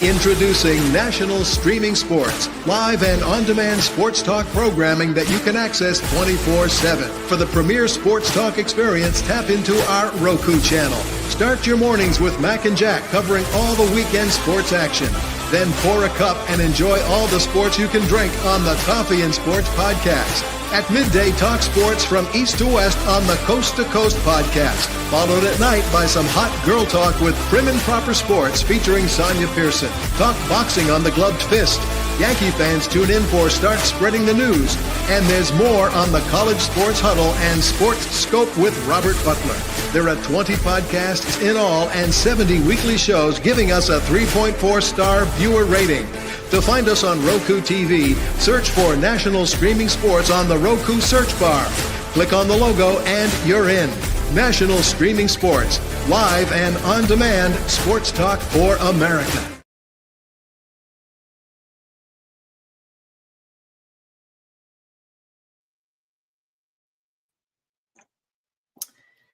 Introducing National Streaming Sports, live and on-demand sports talk programming that you can access 24/7. For the premier sports talk experience, tap into our Roku channel. Start your mornings with Mac and Jack covering all the weekend sports action. Then pour a cup and enjoy all the sports you can drink on the Coffee and Sports podcast. At midday, talk sports from east to west on the Coast to Coast podcast. Followed at night by some hot girl talk with Prim and Proper Sports featuring Sonia Pearson. Talk boxing on the Gloved Fist. Yankee fans tune in for Start Spreading the News. And there's more on the College Sports Huddle and Sports Scope with Robert Butler. There are 20 podcasts in all and 70 weekly shows giving us a 3.4-star viewer rating. To find us on Roku TV, search for National Streaming Sports on the Roku search bar. Click on the logo and you're in. National Streaming Sports, live and on-demand sports talk for America.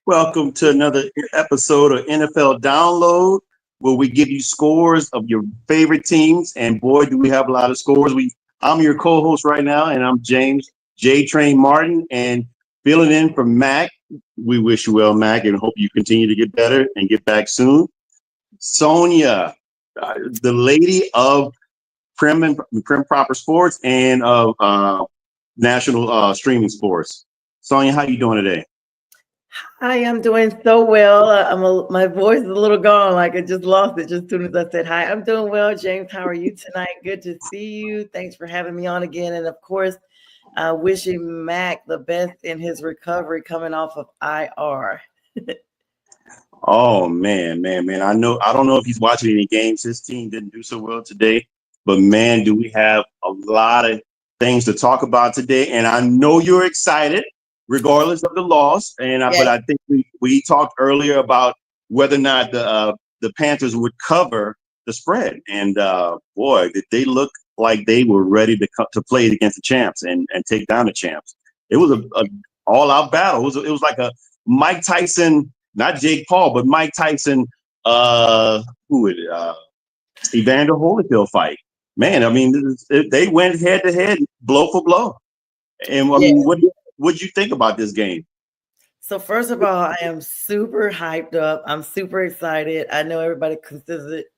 Welcome to another episode of NFL Download, where we give you scores of your favorite teams. And boy, do we have a lot of scores. I'm your co-host right now, and I'm James J. Train Martin, and filling in for Mac. We wish you well, Mac, and hope you continue to get better and get back soon. Sonia, the lady of Prim Proper Sports and of National Streaming Sports. Sonia, how you doing today? I am doing so well. My voice is a little gone, like I just lost it just as soon as I said hi. I'm doing well, James. How are you tonight? Good to see you. Thanks for having me on again. And of course, wishing Mac the best in his recovery coming off of IR. Oh man. I don't know if he's watching any games. His team didn't do so well today, but man, do we have a lot of things to talk about today. And I know you're excited, regardless of the loss. And but I think we talked earlier about whether or not the Panthers would cover the spread. And boy, did they look like they were ready to play against the champs and take down the champs. It was a all-out battle. It was like a Mike Tyson, not Jake Paul, but Mike Tyson, Evander Holyfield fight. Man, I mean, they went head-to-head, blow for blow. And I mean, what'd you think about this game? So first of all, I am super hyped up. I'm super excited. I know everybody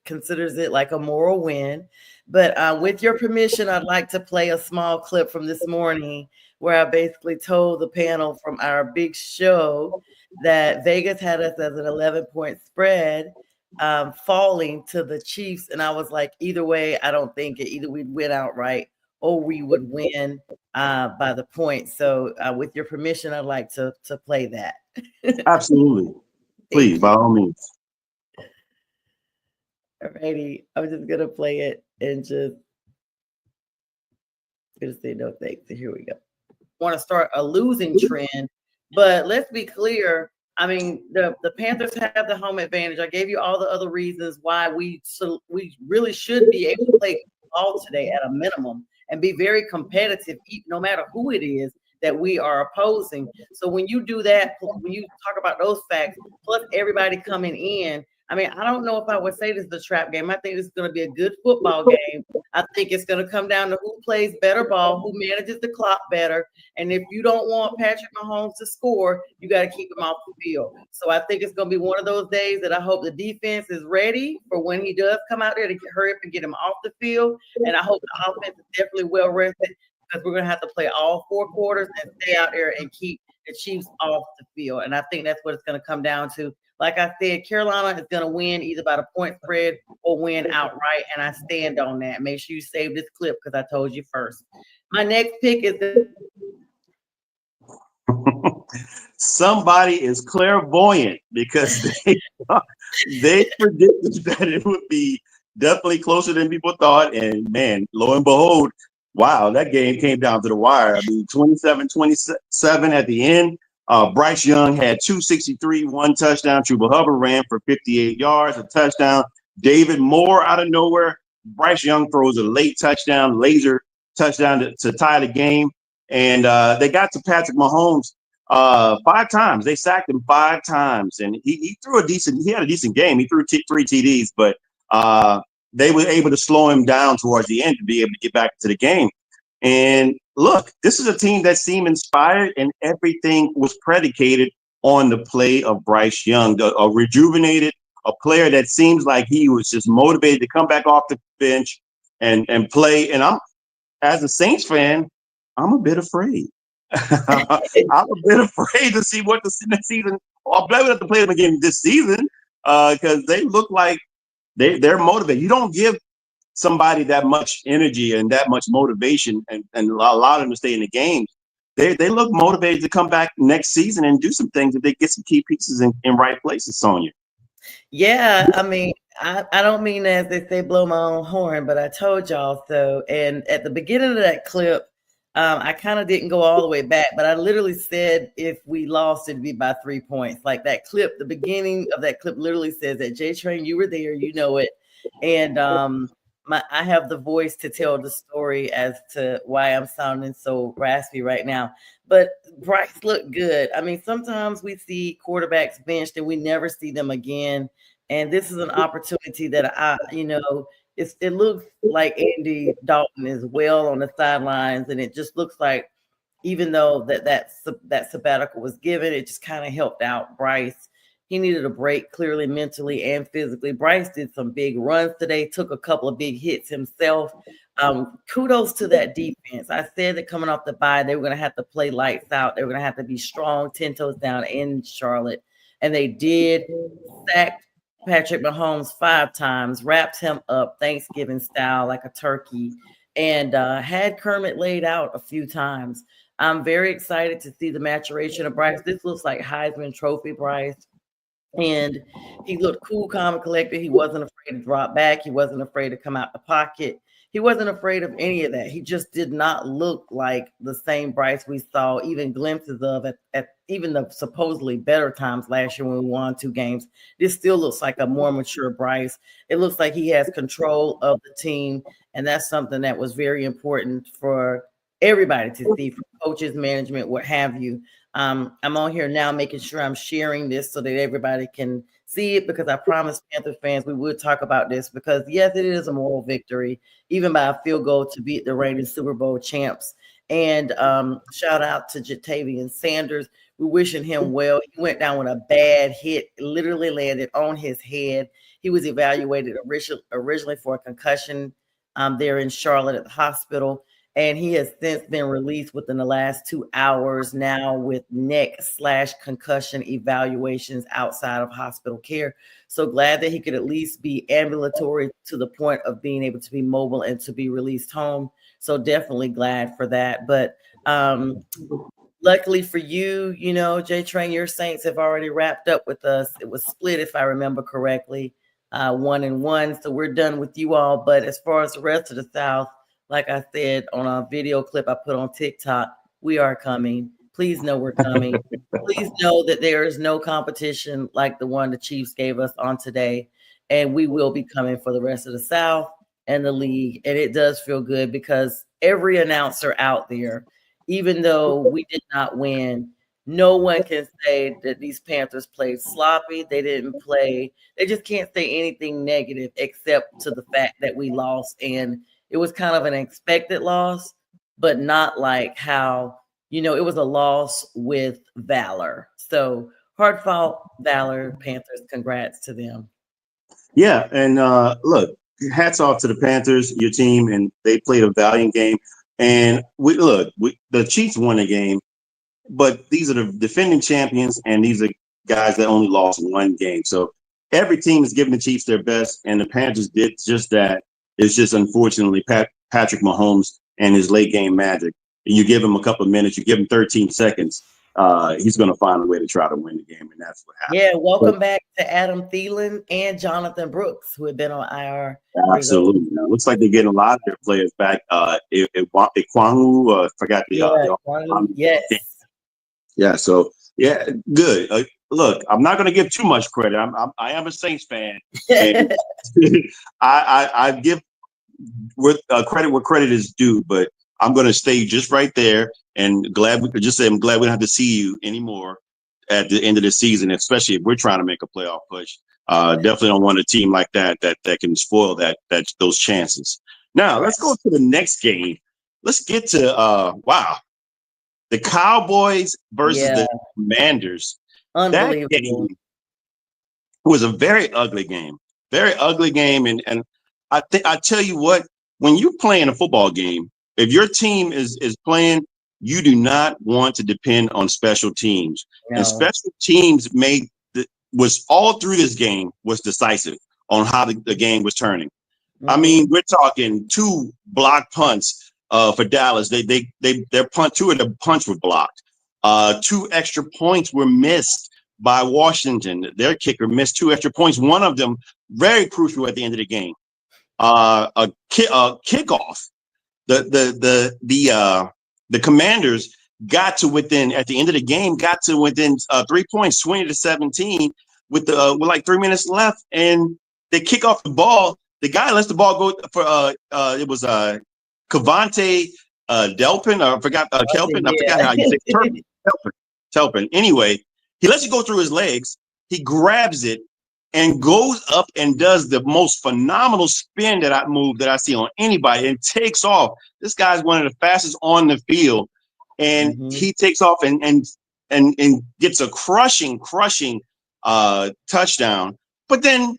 considers it like a moral win. But with your permission, I'd like to play a small clip from this morning where I basically told the panel from our big show that Vegas had us as an 11-point spread falling to the Chiefs. And I was like, either way, I don't think it. Either we'd win outright or we would win by the point. So with your permission, I'd like to play that. Absolutely. Please, by all means. Alrighty. I'm just going to play it and just say no thanks. So here we go. Want to start a losing trend, but let's be clear. I mean, the Panthers have the home advantage. I gave you all the other reasons why we really should be able to play ball today at a minimum and be very competitive, no matter who it is that we are opposing. So when you do that, when you talk about those facts, plus everybody coming in, I mean, I don't know if I would say this is a trap game. I think this is going to be a good football game. I think it's going to come down to who plays better ball, who manages the clock better. And if you don't want Patrick Mahomes to score, you got to keep him off the field. So I think it's going to be one of those days that I hope the defense is ready for when he does come out there to hurry up and get him off the field. And I hope the offense is definitely well rested, because we're going to have to play all 4 quarters and stay out there and keep the Chiefs off the field. And I think that's what it's going to come down to. Like I said, Carolina is going to win either by the point spread or win outright, and I stand on that. Make sure you save this clip because I told you first. My next pick is somebody is clairvoyant, because they predicted that it would be definitely closer than people thought. And man, lo and behold, wow, that game came down to the wire. I mean, 27-27 at the end. Bryce Young had 263, 1 touchdown. Chuba Hubbard ran for 58 yards, a touchdown. David Moore out of nowhere. Bryce Young throws a late touchdown, laser touchdown to tie the game. And they got to Patrick Mahomes 5 times. They sacked him 5 times. And he had a decent game. He threw 3 TDs, but they were able to slow him down towards the end to be able to get back to the game. And look, this is a team that seemed inspired, and everything was predicated on the play of Bryce Young, a rejuvenated, a player that seems like he was just motivated to come back off the bench and play. And as a Saints fan, I'm a bit afraid. I'm a bit afraid to see what the next season. I'm glad we have to play them again this season because they look like they're motivated. You don't give somebody that much energy and that much motivation and allow them to stay in the games. They look motivated to come back next season and do some things if they get some key pieces in right places, Sonia. Yeah, I mean, I don't mean as they say blow my own horn, but I told y'all so. And at the beginning of that clip, I kind of didn't go all the way back, but I literally said if we lost, it'd be by 3 points. Like that clip, the beginning of that clip literally says that J Train, you were there, you know it. And I have the voice to tell the story as to why I'm sounding so raspy right now. But Bryce looked good. I mean, sometimes we see quarterbacks benched and we never see them again. And this is an opportunity that it looks like Andy Dalton is well on the sidelines, and it just looks like even though that sabbatical was given, it just kind of helped out Bryce. He needed a break, clearly mentally and physically. Bryce did some big runs today, took a couple of big hits himself. Kudos to that defense. I said that coming off the bye, they were going to have to play lights out. They were going to have to be strong, 10 toes down in Charlotte. And they did. Sacked Patrick Mahomes 5 times, wrapped him up Thanksgiving style like a turkey, and had Kermit laid out a few times. I'm very excited to see the maturation of Bryce. This looks like Heisman Trophy Bryce. And he looked cool, calm, and collected. He wasn't afraid to drop back. He wasn't afraid to come out the pocket. He wasn't afraid of any of that. He just did not look like the same Bryce we saw even glimpses of at even the supposedly better times last year when we won 2 games. This still looks like a more mature Bryce. It looks like he has control of the team, and that's something that was very important for everybody to see, from coaches, management, what have you. I'm on here now making sure I'm sharing this so that everybody can see it, because I promised Panther fans we would talk about this, because yes, it is a moral victory, even by a field goal, to beat the reigning Super Bowl champs. And shout out to Jatavian Sanders. We're wishing him well. He went down with a bad hit, literally landed on his head. He was evaluated originally for a concussion there in Charlotte at the hospital. And he has since been released within the last 2 hours now with neck/concussion evaluations outside of hospital care. So glad that he could at least be ambulatory to the point of being able to be mobile and to be released home. So definitely glad for that. But luckily for you, J Train, your Saints have already wrapped up with us. It was split, if I remember correctly, 1-1. So we're done with you all. But as far as the rest of the South, like I said on a video clip I put on TikTok, we are coming. Please know we're coming. Please know that there is no competition like the one the Chiefs gave us on today. And we will be coming for the rest of the South and the league. And it does feel good because every announcer out there, even though we did not win, no one can say that these Panthers played sloppy. They didn't play. They just can't say anything negative except to the fact that we lost. And it was kind of an expected loss, but not like how, it was a loss with valor. So hard-fought valor, Panthers, congrats to them. Yeah, and look, hats off to the Panthers, your team, and they played a valiant game. And the Chiefs won the game, but these are the defending champions, and these are guys that only lost 1 game. So every team is giving the Chiefs their best, and the Panthers did just that. It's just unfortunately Patrick Mahomes and his late game magic. You give him a couple of minutes, you give him 13 seconds, he's going to find a way to try to win the game, and that's what happened. Yeah, welcome back to Adam Thielen and Jonathan Brooks, who had been on IR. Absolutely. Now, it looks like they're getting a lot of their players back. Ikwangu, forgot the yes. Yeah, so yeah, good. Look, I'm not going to give too much credit. I am a Saints fan. And I give credit where credit is due, but I'm going to stay just right there. And I'm glad we don't have to see you anymore at the end of the season, especially if we're trying to make a playoff push. Definitely don't want a team like that can spoil those chances. Now let's go to the next game. Let's get to the Cowboys versus the Commanders. Unbelievable. That game was a very ugly game. Very ugly game. And I tell you what, when you're playing a football game, if your team is playing, you do not want to depend on special teams. No. And special teams was all through this game was decisive on how the game was turning. Mm-hmm. I mean, we're talking 2 block punts for Dallas. Their punt, 2 of the punts were blocked. 2 extra points were missed by Washington. Their kicker missed 2 extra points. One of them very crucial at the end of the game. A kickoff. The Commanders got to within at the end of the game, 3 points, 20-17, with like 3 minutes left, and they kick off the ball. The guy lets the ball go for it was Cavante Delpin, or I forgot Kelpin. I forgot how you say Telpin. Anyway, he lets it go through his legs. He grabs it and goes up and does the most phenomenal spin that I see on anybody, and takes off. This guy's one of the fastest on the field, and he takes off and gets a crushing touchdown. But then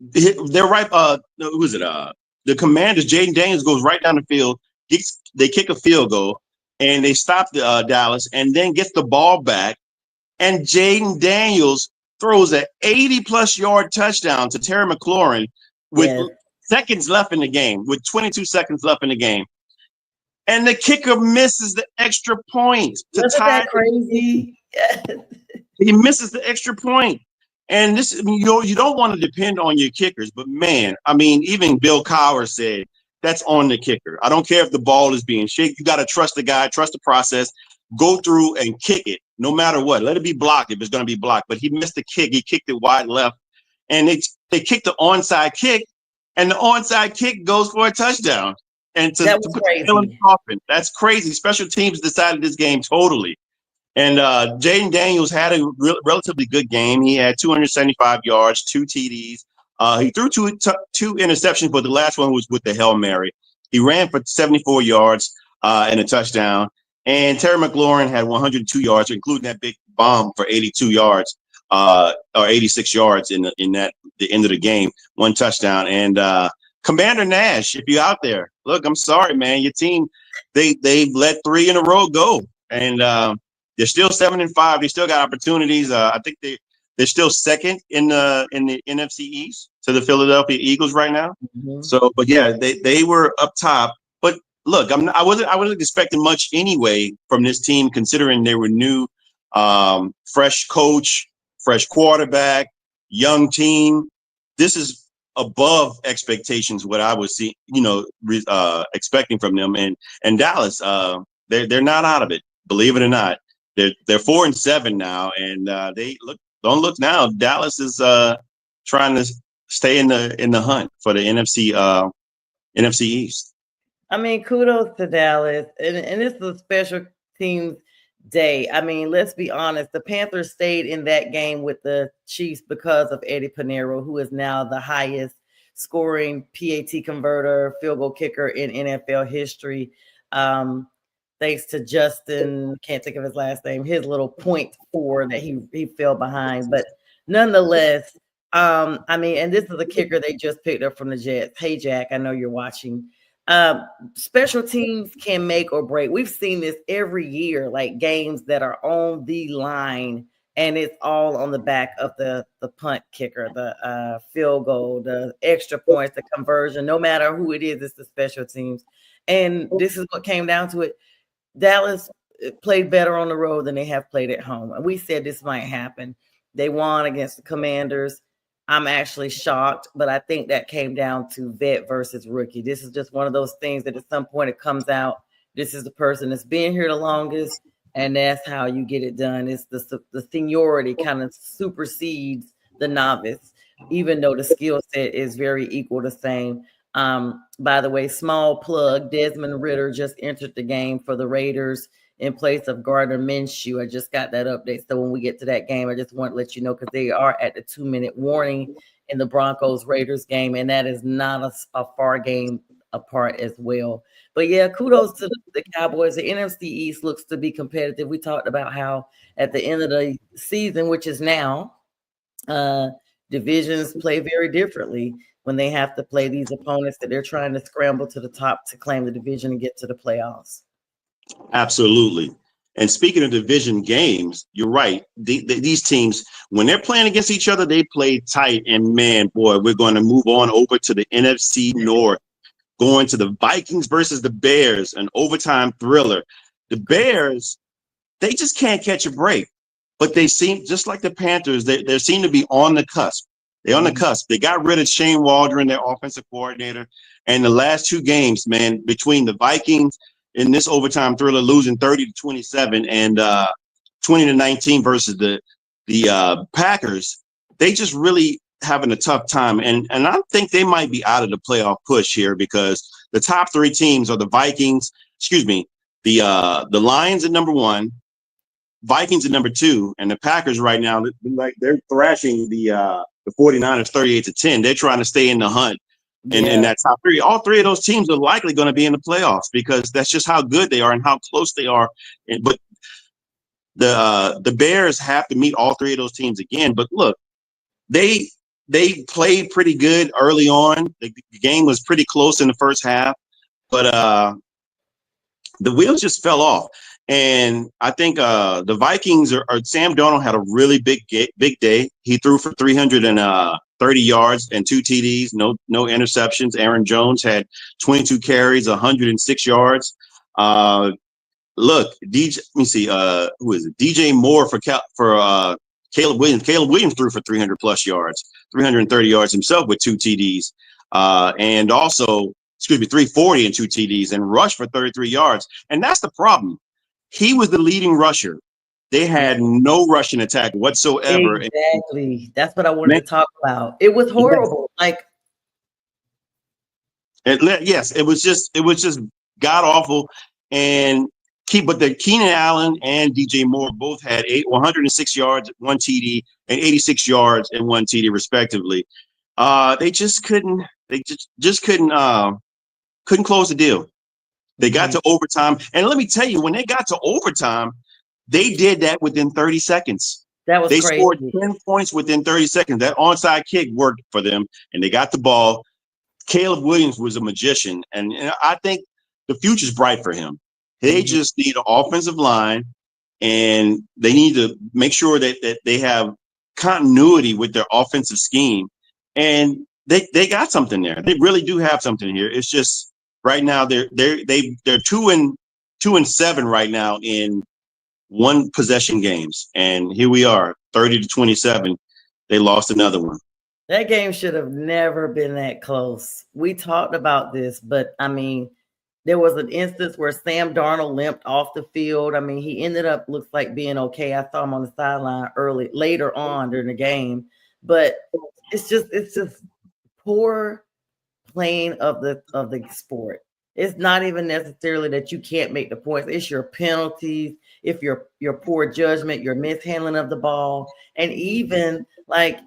they're right. Who is it? The Commanders. Jaden Daniels goes right down the field. They kick a field goal, and they stop Dallas, and then gets the ball back, and Jaden Daniels throws an 80+ yard touchdown to Terry McLaurin with seconds left in the game, with 22 seconds left in the game. And the kicker misses the extra point to tie. That crazy? He misses the extra point. And this, you don't want to depend on your kickers, but man, I mean, even Bill Cowher said that's on the kicker. I don't care if the ball is being shaken. You got to trust the guy, trust the process, go through and kick it. No matter what, let it be blocked if it's going to be blocked. But he missed the kick. He kicked it wide left, and they kicked the onside kick, and the onside kick goes for a touchdown. And to put the nail in the coffin, that's crazy. Special teams decided this game totally. And Jaden Daniels had a relatively good game. He had 275 yards, 2 TDs. He threw two interceptions, but the last one was with the Hail Mary. He ran for 74 yards and a touchdown. And Terry McLaurin had 102 yards, including that big bomb for 82 yards or 86 yards in the end of the game, 1 touchdown. And Commander Nash, if you're out there, look, I'm sorry, man. Your team, they've let 3 in a row go, and they're still 7-5. They still got opportunities. I think they're still second in the NFC East to the Philadelphia Eagles right now. Mm-hmm. So, but yeah, they were up top. But look, I wasn't expecting much anyway from this team, considering they were new, fresh coach, fresh quarterback, young team. This is above expectations what I was expecting from them. And Dallas, they're not out of it, believe it or not. They're 4-7 now, and don't look now. Dallas is trying to stay in the hunt for the NFC East. I mean, kudos to Dallas, and this is a special teams day. I mean, let's be honest. The Panthers stayed in that game with the Chiefs because of Eddie Pinheiro, who is now the highest scoring PAT converter, field goal kicker in NFL history. Thanks to Justin, can't think of his last name, his little 0.4 that he fell behind. But nonetheless, I mean, and this is a kicker they just picked up from the Jets. Hey, Jack, I know you're watching. Special teams can make or break. We've seen this every year, like games that are on the line, and it's all on the back of the punt kicker, the field goal, the extra points, the conversion. No matter who it is, it's the special teams. And this is what came down to it. Dallas played better on the road than they have played at home. And we said this might happen. They won against the Commanders. I'm actually shocked, but I think that came down to vet versus rookie. This is just one of those things that at some point it comes out. This is the person that's been here the longest, and that's how you get it done. It's the seniority kind of supersedes the novice, even though the skill set is very equal the same. By the way, small plug, Desmond Ridder just entered the game for the Raiders in place of Gardner Minshew. I just got that update. So when we get to that game, I just want to let you know, because they are at the 2-minute warning in the Broncos-Raiders game, and that is not a far game apart as well. But yeah, kudos to the Cowboys. The NFC East looks to be competitive. We talked about how at the end of the season, which is now, divisions play very differently when they have to play these opponents that they're trying to scramble to the top to claim the division and get to the playoffs. Absolutely. And speaking of division games, you're right. These teams, when they're playing against each other, they play tight. And man, boy, we're going to move on over to the NFC North, going to the Vikings versus the Bears, an overtime thriller. The Bears, they just can't catch a break, but they seem just like the Panthers. They seem to be on the cusp. They're on the cusp. They got rid of Shane Waldron, their offensive coordinator. And the last two games, man, between the Vikings in this overtime thriller, losing 30-27 and 20-19 versus the Packers, they just really having a tough time. And I think they might be out of the playoff push here, because the top three teams are the the Lions at number 1, Vikings at number 2, and the Packers right now, they're thrashing the 49ers 38-10. They're trying to stay in the hunt. And in that top three, all three of those teams are likely going to be in the playoffs, because that's just how good they are and how close they are. But the Bears have to meet all three of those teams again. But look, they played pretty good early on. The game was pretty close in the first half, but the wheels just fell off. And I think the Vikings are Sam Darnold had a really big day. He threw for 330 yards and 2 TDs, no interceptions. Aaron Jones had 22 carries, 106 yards. Look, who is it? DJ Moore for Caleb Williams. Caleb Williams threw for 300 plus yards, 330 yards himself with 2 TDs, and also 340 and 2 TDs, and rushed for 33 yards. And that's the problem. He was the leading rusher. They had no rushing attack whatsoever. Exactly. That's what I wanted to talk about. It was horrible. Yes, it was just god awful. But the Keenan Allen and DJ Moore both had 106 yards, 1 TD, and 86 yards and 1 TD respectively. They just couldn't. They just couldn't close the deal. They got to overtime, and let me tell you, when they got to overtime, they did that within 30 seconds. That was crazy. They scored 10 points within 30 seconds. That onside kick worked for them, and they got the ball. Caleb Williams was a magician, and I think the future's bright for him. They just need an offensive line, and they need to make sure that they have continuity with their offensive scheme. And they got something there. They really do have something here. It's just right now they're 2-7 right now in one possession games, and here we are, 30-27. They lost another one. That game should have never been that close. We talked about this, but I mean, there was an instance where Sam Darnold limped off the field. I mean, he ended up looks like being okay. I saw him on the sideline later on during the game, but it's just poor playing of the sport. It's not even necessarily that you can't make the points. It's your penalties, if your poor judgment, your mishandling of the ball, and even I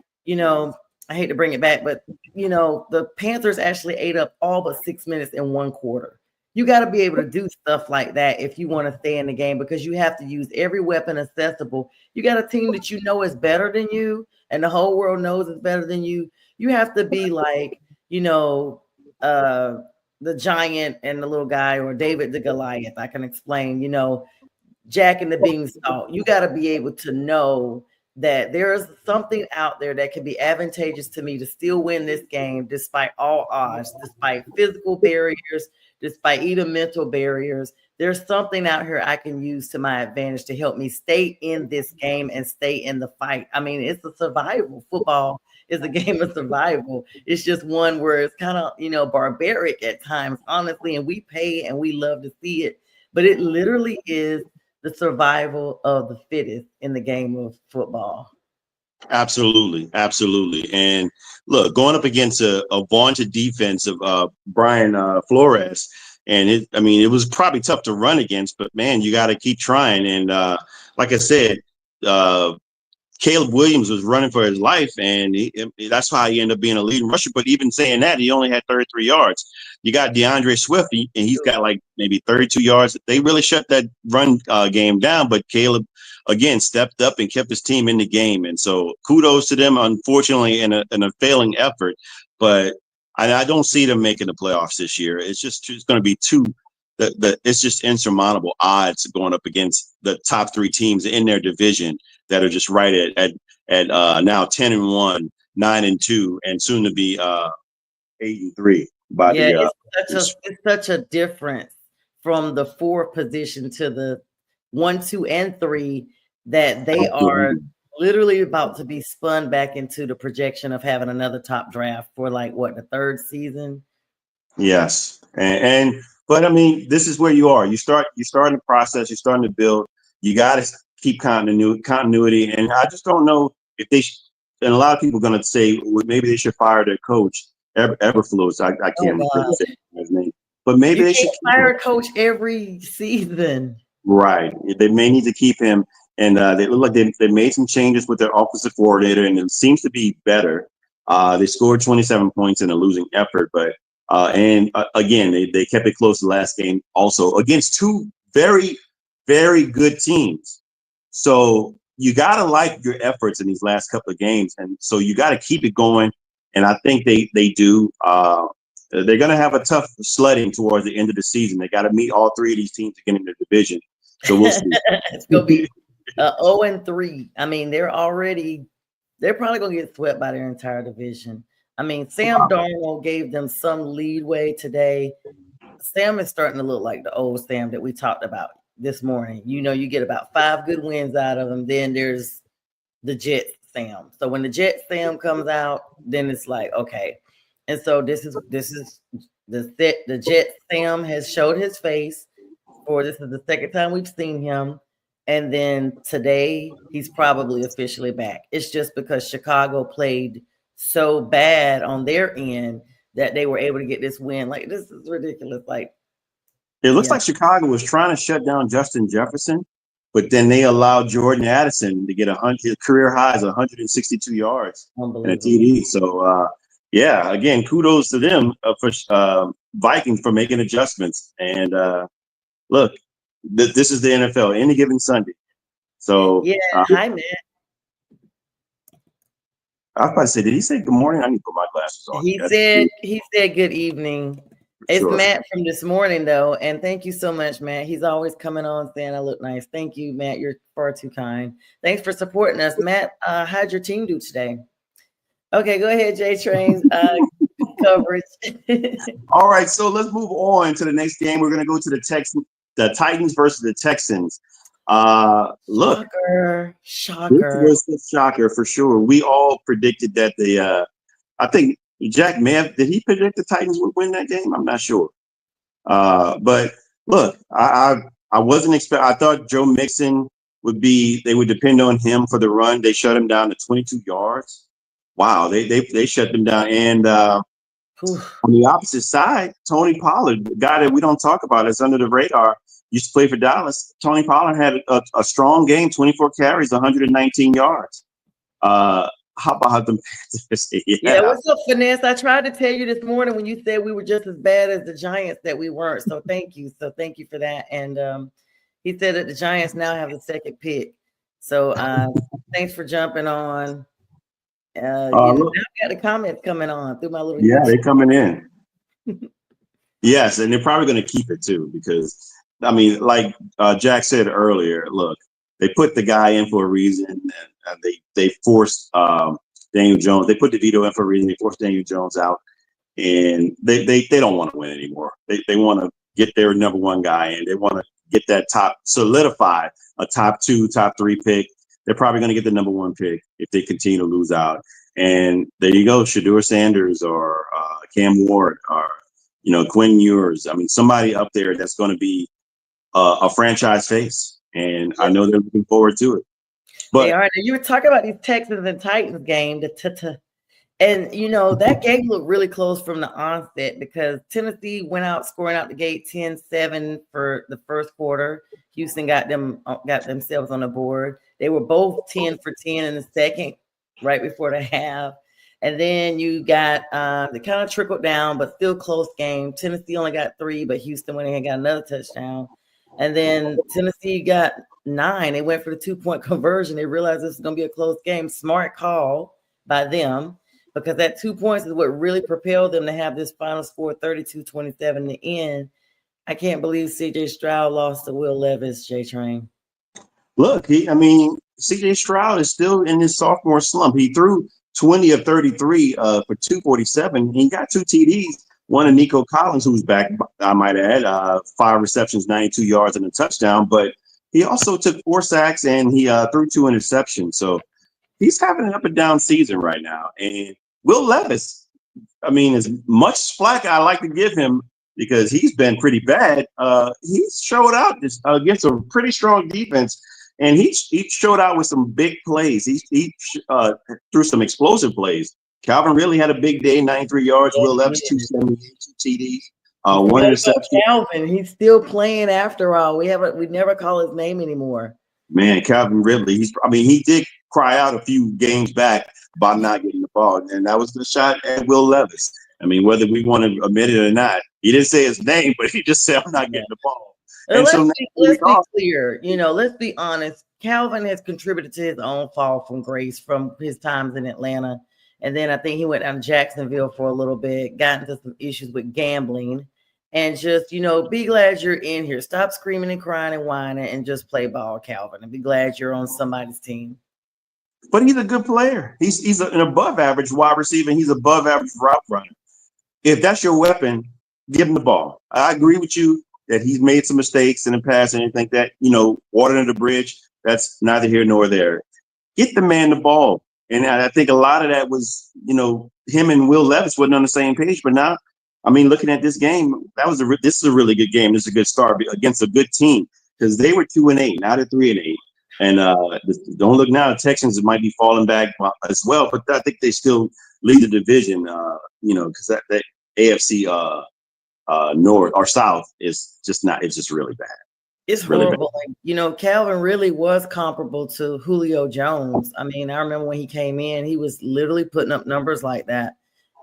hate to bring it back, but the Panthers actually ate up all but 6 minutes in one quarter. You got to be able to do stuff like that if you want to stay in the game, because you have to use every weapon accessible. You got a team that is better than you, and the whole world knows is better than you. You have to be like, the giant and the little guy, or David the Goliath. I can explain, Jack and the Beanstalk. You got to be able to know that there is something out there that can be advantageous to me to still win this game despite all odds, despite physical barriers, despite even mental barriers. There's something out here I can use to my advantage to help me stay in this game and stay in the fight. I mean, it's a survival. Football is a game of survival. It's just one where it's kind of, barbaric at times, honestly, and we pay and we love to see it. But it literally is the survival of the fittest in the game of football. Absolutely. Absolutely. And look, going up against a vaunted defense of Brian Flores, And it was probably tough to run against, but man, you got to keep trying. And like I said, Caleb Williams was running for his life, and that's how he ended up being a leading rusher. But even saying that, he only had 33 yards. You got DeAndre Swift, and he's got like maybe 32 yards. They really shut that run game down, but Caleb, again, stepped up and kept his team in the game. And so kudos to them, unfortunately, in a failing effort. But I don't see them making the playoffs this year. It's going to be it's just insurmountable odds going up against the top three teams in their division that are just right at now 10-1, 9-2, and soon to be 8-3. It's such a difference from the 4 position to the 1, 2, and 3 that they are literally about to be spun back into the projection of having another top draft for the 3rd season. Yes, but I mean, this is where you are. You're starting the process. You're starting to build. You got to keep continuity. And I just don't know if they. And a lot of people are going to say maybe they should fire their coach, Eberflus. I can't say his name, but maybe they should fire a coach every season. Right. They may need to keep him. And they look like they made some changes with their offensive coordinator, and it seems to be better. They scored 27 points in a losing effort, but again, they kept it close the last game also against 2 very, very good teams. So you got to like your efforts in these last couple of games. And so you got to keep it going. And I think they do. They're going to have a tough sledding towards the end of the season. They got to meet all 3 of these teams to get in the division. So we'll see. It's going to be 0-3. I mean, they're probably going to get swept by their entire division. I mean, Sam Darnold gave them some leeway today. Sam is starting to look like the old Sam that we talked about this morning. You get about 5 good wins out of him. Then there's the Jets Sam. So when the Jets Sam comes out, then it's like, okay. And so this is the Jets Sam has showed his face. This is the 2nd time we've seen him. And then today he's probably officially back. It's just because Chicago played so bad on their end that they were able to get this win. Like, this is ridiculous. Like, it looks like Chicago was trying to shut down Justin Jefferson, but then they allowed Jordan Addison to get his career highs 162 yards and a TD. So again, kudos to them for Vikings for making adjustments. And look, this is the NFL, any given Sunday. So hi Matt. I was about to say, did he say good morning? I need to put my glasses on. He said good evening. It's Matt from this morning, though. And thank you so much, Matt. He's always coming on saying I look nice. Thank you, Matt. You're far too kind. Thanks for supporting us. Matt, how'd your team do today? Okay, go ahead, J Train. Coverage. All right, so let's move on to the next game. We're going to go to the Titans versus the Texans. Look, shocker. This was a shocker for sure. We all predicted that I think Jack did he predict the Titans would win that game? I'm not sure. But look, I wasn't expecting. I thought Joe Mixon they would depend on him for the run. They shut him down to 22 yards. Wow, they shut them down. And on the opposite side, Tony Pollard, the guy that we don't talk about, is under the radar, used to play for Dallas. Tony Pollard had a strong game, 24 carries, 119 yards. How about the Panthers? Yeah, what's up, Finesse? I tried to tell you this morning when you said we were just as bad as the Giants that we weren't. So thank you. So thank you for that. And he said that the Giants now have the 2nd pick. So thanks for jumping on. Now I've got the comments coming on through my little. Yeah, they're coming in. Yes, and they're probably going to keep it too because, I mean, like Jack said earlier, look, they put the guy in for a reason, and they forced Daniel Jones. They put DeVito in for a reason. They forced Daniel Jones out, and they don't want to win anymore. They want to get their number 1 guy, and they want to get that solidify a top 2, top 3 pick. They're probably going to get the number 1 pick if they continue to lose out. And there you go, Shedeur Sanders or Cam Ward or Quinn Ewers. I mean, somebody up there that's going to be a franchise face, and I know they're looking forward to it. But they are. You were talking about these Texans and Titans game. And that game looked really close from the onset because Tennessee went out scoring out the gate 10-7 for the first quarter. Houston got themselves on the board. They were both 10 for 10 in the second, right before the half. And then you got they kind of trickled down, but still close game. Tennessee only got 3, but Houston went in and got another touchdown. And then Tennessee got 9. They went for the 2-point conversion. They realized this is going to be a close game. Smart call by them, because that 2 points is what really propelled them to have this final score 32-27 in the end. I can't believe CJ Stroud lost to Will Levis, J-Train. Look, CJ Stroud is still in his sophomore slump. He threw 20 of 33 for 247. He got 2 TDs. One of Nico Collins, who's back, I might add, 5 receptions, 92 yards, and a touchdown. But he also took 4 sacks and he threw 2 interceptions. So he's having an up and down season right now. And Will Levis, as much slack I like to give him because he's been pretty bad, he showed out against a pretty strong defense. And he showed out with some big plays. He threw some explosive plays. Calvin really had a big day, 93 yards. Will Levis, 278, 2 TDs, 1 interception. Calvin, he's still playing after all. We never call his name anymore. Man, Calvin Ridley. He did cry out a few games back about not getting the ball, and that was the shot at Will Levis. Whether we want to admit it or not, he didn't say his name, but he just said, "I'm not getting the ball." Let's be clear. Let's be honest. Calvin has contributed to his own fall from grace from his times in Atlanta. And then I think he went down to Jacksonville for a little bit, got into some issues with gambling. And just, be glad you're in here. Stop screaming and crying and whining and just play ball, Calvin. And be glad you're on somebody's team. But he's a good player. He's an above average wide receiver. He's above average route runner. If that's your weapon, give him the ball. I agree with you that he's made some mistakes in the past and anything that, water under the bridge, that's neither here nor there. Get the man the ball. And I think a lot of that was, him and Will Levis wasn't on the same page. But now, looking at this game, this is a really good game. This is a good start against a good team because they were 2-8, now they're 3-8. And don't look now, the Texans might be falling back as well. But I think they still lead the division, because that AFC North or South is just not. It's just really bad. It's horrible. Like, Calvin really was comparable to Julio Jones. I remember when he came in, he was literally putting up numbers like that.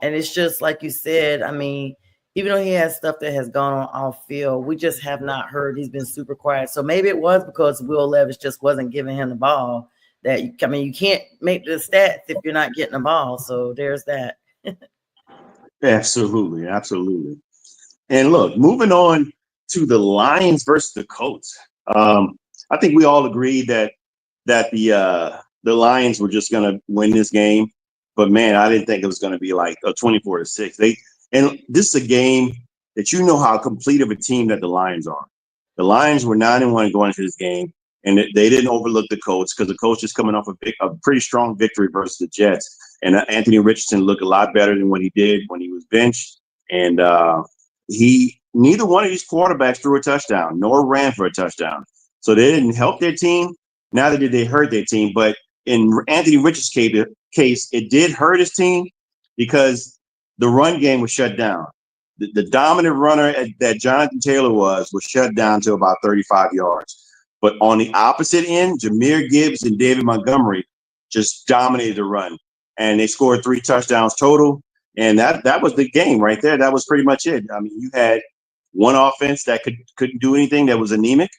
And it's just like you said, even though he has stuff that has gone on off field, we just have not heard. He's been super quiet. So maybe it was because Will Levis just wasn't giving him the ball. You can't make the stats if you're not getting the ball. So there's that. Absolutely. And look, moving on to the Lions versus the Colts. I think we all agreed that the Lions were just going to win this game, but man, I didn't think it was going to be like a 24-6. And this is a game that how complete of a team that the Lions are. The Lions were 9-1 going into this game, and they didn't overlook the Colts because the Colts just coming off a pretty strong victory versus the Jets. And Anthony Richardson looked a lot better than what he did when he was benched. And neither one of these quarterbacks threw a touchdown nor ran for a touchdown. So they didn't help their team. Neither did they hurt their team. But in Anthony Richardson's case, it did hurt his team because the run game was shut down. The dominant runner that Jonathan Taylor was shut down to about 35 yards. But on the opposite end, Jahmyr Gibbs and David Montgomery just dominated the run. And they scored 3 touchdowns total. And that was the game right there. That was pretty much it. You had one offense that couldn't do anything, that was anemic.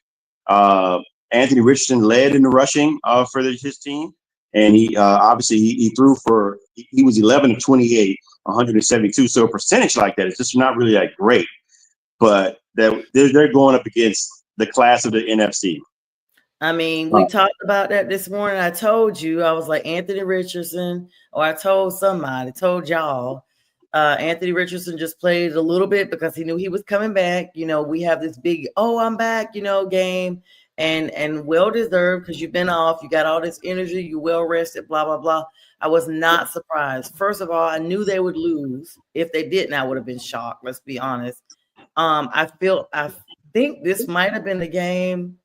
Anthony Richardson led in the rushing for his team. And he obviously he threw he was 11 of 28, 172. So a percentage like that is just not really that great. But they're going up against the class of the NFC. We talked about that this morning. I told you, I was like Anthony Richardson, or I told y'all, Anthony Richardson just played a little bit because he knew he was coming back. We have this big, I'm back, game, and well-deserved because you've been off. You got all this energy. You well-rested, blah, blah, blah. I was not surprised. First of all, I knew they would lose. If they didn't, I would have been shocked. Let's be honest. I think this might have been the game.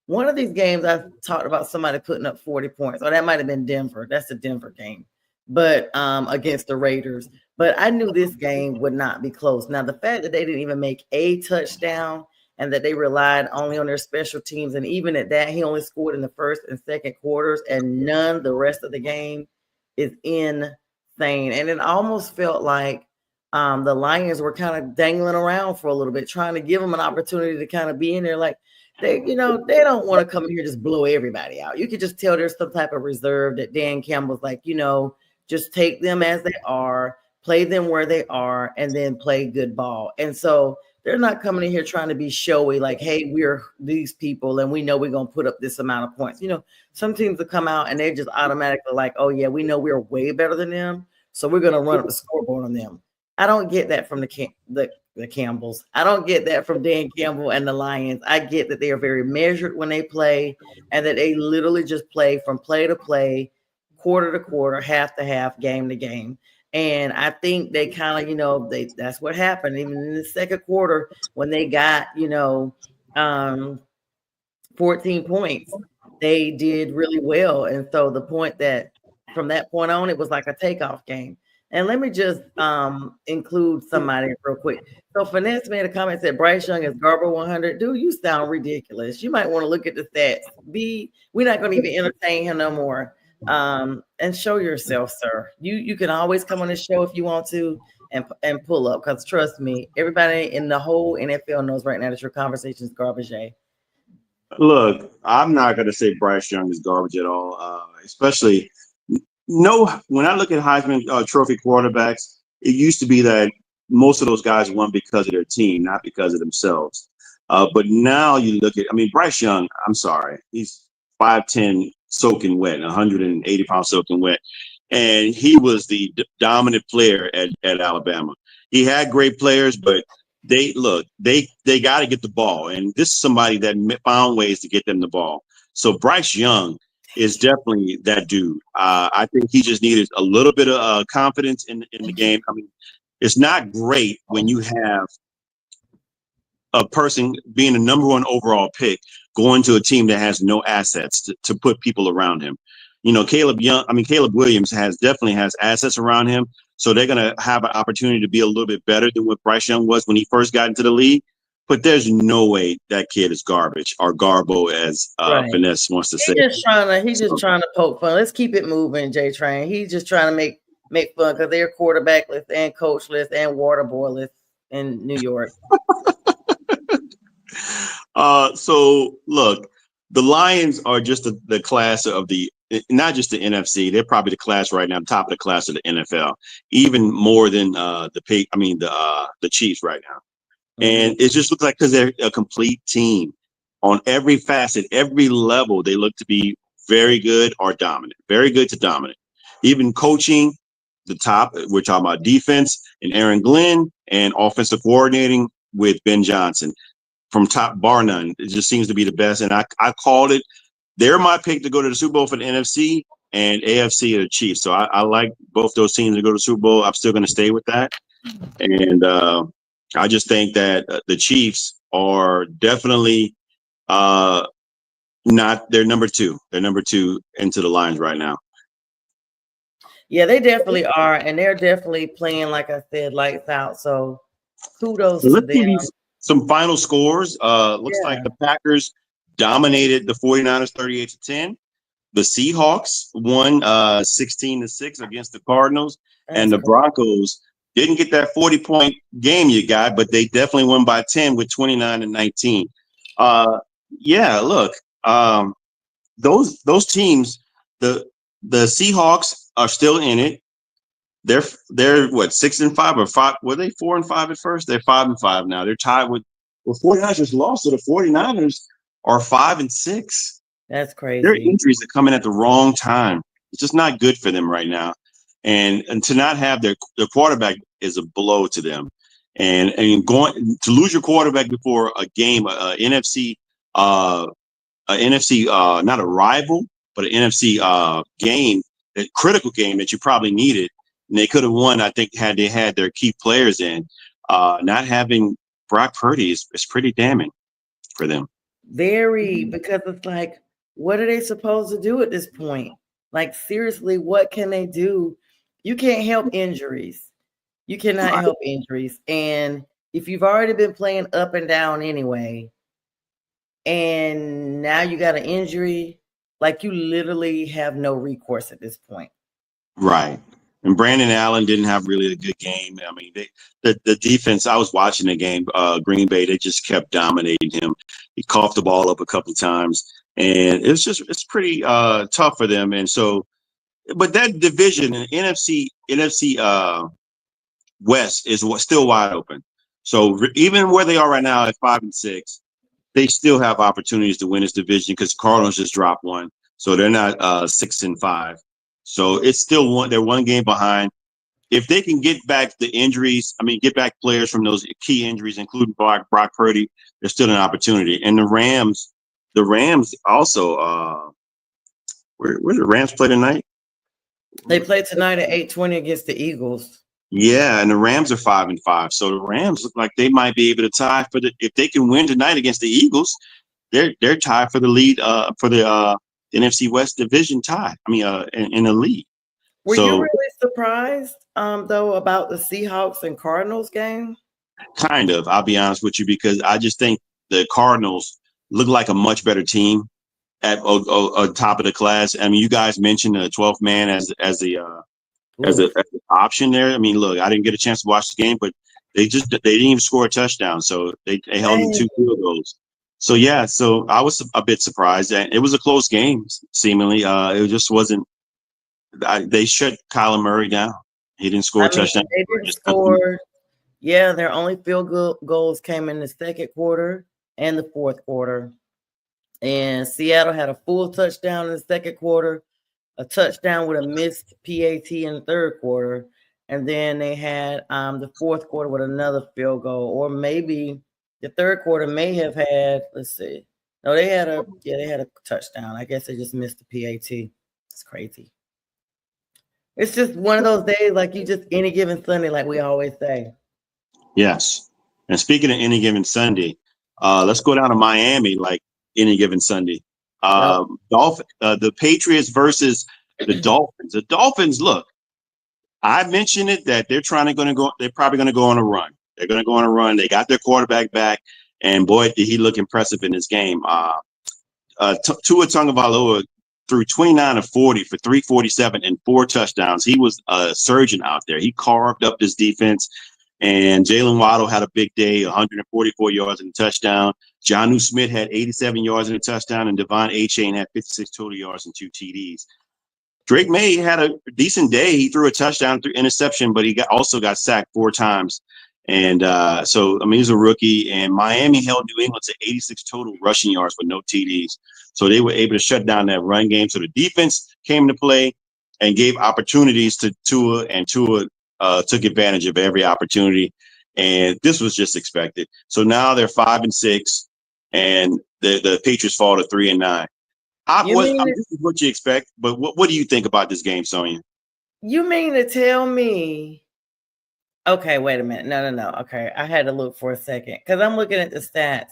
One of these games, I've talked about somebody putting up 40 points. Or that might have been Denver. That's the Denver game. but against the Raiders. But I knew this game would not be close. Now, the fact that they didn't even make a touchdown and that they relied only on their special teams, and even at that, he only scored in the first and second quarters and none the rest of the game is insane. And it almost felt like the Lions were kind of dangling around for a little bit, trying to give them an opportunity to kind of be in there. Like they don't want to come in here and just blow everybody out. You could just tell there's some type of reserve that Dan Campbell's like, just take them as they are, play them where they are, and then play good ball. And so they're not coming in here trying to be showy, like, hey, we're these people and we know we're going to put up this amount of points. Some teams will come out and they're just automatically like, oh, yeah, we know we're way better than them, so we're going to run up the scoreboard on them. I don't get that from the Campbells. I don't get that from Dan Campbell and the Lions. I get that they are very measured when they play and that they literally just play from play to play, quarter to quarter, half to half, game to game. And I think they kind of, that's what happened. Even in the second quarter, when they got, 14 points, they did really well. And so the point that from that point on, it was like a takeoff game. And let me just include somebody real quick. So Finesse made a comment, said Bryce Young is Garber 100. Dude, you sound ridiculous. You might want to look at the stats. We're not going to even entertain him no more. And show yourself, sir. You can always come on the show if you want to and pull up, because trust me, everybody in the whole NFL knows right now that your conversation is garbage. Look, I'm not going to say Bryce Young is garbage at all, especially when I look at Heisman Trophy quarterbacks, it used to be that most of those guys won because of their team, not because of themselves. But now you look at, Bryce Young, I'm sorry, he's 5'10", soaking wet, 180 pounds soaking wet. And he was the dominant player at Alabama. He had great players, but they got to get the ball. And this is somebody that found ways to get them the ball. So Bryce Young is definitely that dude. I think he just needed a little bit of confidence in the game. It's not great when you have a person being the number one overall pick going to a team that has no assets to put people around him. Caleb Williams definitely has assets around him. So they're going to have an opportunity to be a little bit better than what Bryce Young was when he first got into the league. But there's no way that kid is garbage or garbo, as Finesse wants to say. He's just trying to poke fun. Let's keep it moving, J Train. He's just trying to make fun because they're quarterbackless and coachless and water boyless in New York. So look, the Lions are just the class of not just the NFC. They're probably the class right now, top of the class of the NFL, even more than the Chiefs right now. And it just looks like because they're a complete team on every facet, every level, they look to be very good or dominant, very good to dominant. Even coaching, the top, we're talking about defense and Aaron Glenn, and offensive coordinating with Ben Johnson. From top, bar none, it just seems to be the best. And I called it. They're my pick to go to the Super Bowl for the NFC, and AFC are the Chiefs. So I like both those teams to go to the Super Bowl. I'm still going to stay with that. And I just think that the Chiefs are definitely they're number two. They're number two into the Lions right now. Yeah, they definitely are. And they're definitely playing, like I said, lights out. So kudos to them. Some final scores. Looks like the Packers dominated the 49ers 38-10. The Seahawks won 16-6 against the Cardinals. And the Broncos didn't get that 40-point game you got, but they definitely won by 10 with 29-19. Look, those teams, the Seahawks are still in it. They're what, 6-5 or 5? Were they 4-5 at first? They're 5-5 now. They're tied with 49ers just lost to the 49ers are 5-6. That's crazy. Their injuries are coming at the wrong time. It's just not good for them right now. And to not have their quarterback is a blow to them. And going to lose your quarterback before a game, NFC, not a rival, but an NFC game, a critical game that you probably needed. And they could have won, I think, had they had their key players in. Not having Brock Purdy is pretty damning for them. Very, because it's like, what are they supposed to do at this point? Like, seriously, what can they do? You can't help injuries. You cannot help injuries. And if you've already been playing up and down anyway, and now you got an injury, like you literally have no recourse at this point. Right. And Brandon Allen didn't have really a good game. I mean, the defense, I was watching the game, Green Bay, they just kept dominating him. He coughed the ball up a couple of times, and it's pretty tough for them. And so, but that division, NFC West is still wide open. So even where they are right now at 5-6, they still have opportunities to win this division because Cardinals just dropped one. So they're not 6-5. So it's still they're one game behind. If they can get back the injuries, get back players from those key injuries, including Brock Purdy, there's still an opportunity. And the Rams also, where the Rams play tonight? They play tonight at 8:20 against the Eagles. Yeah, and the Rams are 5-5. So the Rams look like they might be able to tie if they can win tonight against the Eagles, they're tied for the lead for the NFC West division tie. In the league. Were you really surprised though about the Seahawks and Cardinals game? Kind of, I'll be honest with you, because I just think the Cardinals look like a much better team at top of the class. I mean, you guys mentioned the 12th man as an option there. I mean, look, I didn't get a chance to watch the game, but they didn't even score a touchdown, so they held them 2 field goals. So yeah, so I was a bit surprised, and it was a close game. Seemingly, it just wasn't. They shut Kyler Murray down. He didn't score a touchdown. They didn't score. Yeah, their only field goals came in the second quarter and the fourth quarter. And Seattle had a full touchdown in the second quarter, a touchdown with a missed PAT in the third quarter, and then they had the fourth quarter with another field goal, or maybe the third quarter may have had. Let's see. No, they had a touchdown. I guess they just missed the PAT. It's crazy. It's just one of those days, like you just any given Sunday, like we always say. Yes. And speaking of any given Sunday, let's go down to Miami like any given Sunday. The Patriots versus the Dolphins. The Dolphins, look, I mentioned it that they're probably going to go on a run. They're going to go on a run. They got their quarterback back, and boy, did he look impressive in this game. Tua Tagovailoa threw 29 of 40 for 347 and 4 touchdowns. He was a surgeon out there. He carved up this defense. And Jalen Waddle had a big day, 144 yards and a touchdown. Jonnu Smith had 87 yards and a touchdown, and Devon Achane had 56 total yards and 2 TDs. Drake May had a decent day. He threw a touchdown through interception, but he also got sacked 4 times. And he's a rookie. And Miami held New England to 86 total rushing yards with no TDs. So they were able to shut down that run game. So the defense came into play and gave opportunities to Tua, and Tua took advantage of every opportunity, and this was just expected. So now they're 5-6, and the Patriots fall to 3-9. This is what you expect, but what do you think about this game, Sonia? You mean to tell me? Okay, wait a minute. No. Okay, I had to look for a second because I'm looking at the stats.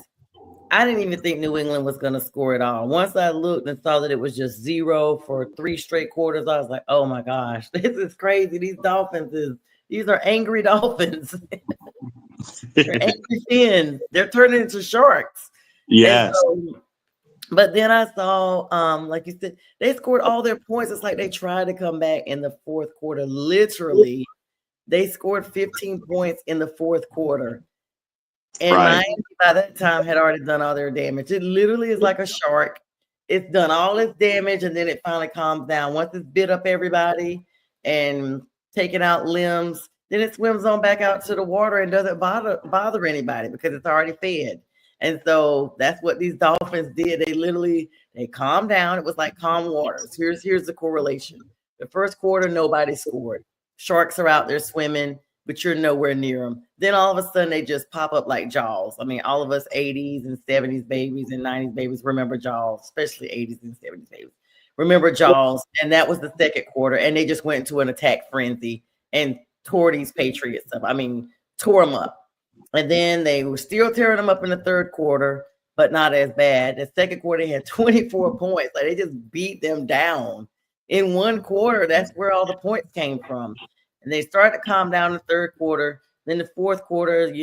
I didn't even think New England was going to score at all. Once I looked and saw that it was just 0 for 3 straight quarters, I was like, oh my gosh, this is crazy. These are angry Dolphins. They're angry Fins. They're turning into sharks. Yes. But then I saw, like you said, they scored all their points. It's like they tried to come back in the fourth quarter. Literally, they scored 15 points in the fourth quarter. And Miami, by that time, had already done all their damage. It literally is like a shark. It's done all its damage, and then it finally calms down. Once it's bit up everybody and taken out limbs, then it swims on back out to the water and doesn't bother anybody because it's already fed. And so that's what these Dolphins did. They calmed down. It was like calm waters. Here's the correlation. The first quarter, nobody scored. Sharks are out there swimming, but you're nowhere near them. Then all of a sudden, they just pop up like Jaws. I mean, all of us 80s and 70s babies and 90s babies remember Jaws, especially 80s and 70s babies. Remember Jaws, and that was the second quarter, and they just went into an attack frenzy and tore these Patriots up. I mean, tore them up. And then they were still tearing them up in the third quarter, but not as bad. The second quarter, they had 24 points. Like, they just beat them down. in one quarter. That's where all the points came from. And they started to calm down in the third quarter. Then the fourth quarter,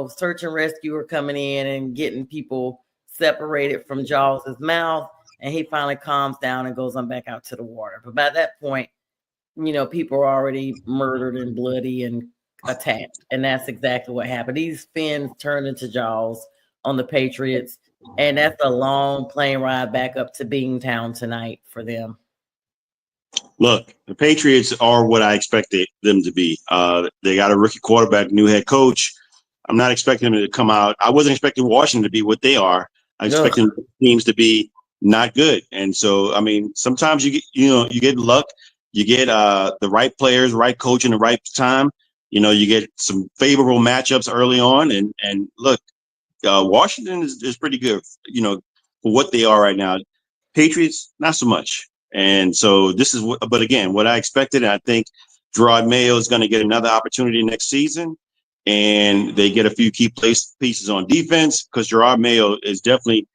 search and rescue were coming in and getting people separated from Jaws's mouth. And he finally calms down and goes on back out to the water. But by that point, people are already murdered and bloody and attacked. And that's exactly what happened. These fins turned into Jaws on the Patriots. And that's a long plane ride back up to Beantown tonight for them. Look, the Patriots are what I expected them to be. They got a rookie quarterback, new head coach. I'm not expecting them to come out. I wasn't expecting Washington to be what they are. I expected teams to be not good. And so, I mean, sometimes you get luck. You get the right players, right coach in the right time. You get some favorable matchups early on. And look, Washington is pretty good, for what they are right now. Patriots, not so much. And so this is but again, what I expected. And I think Gerard Mayo is going to get another opportunity next season. And they get a few key pieces on defense, because Gerard Mayo is definitely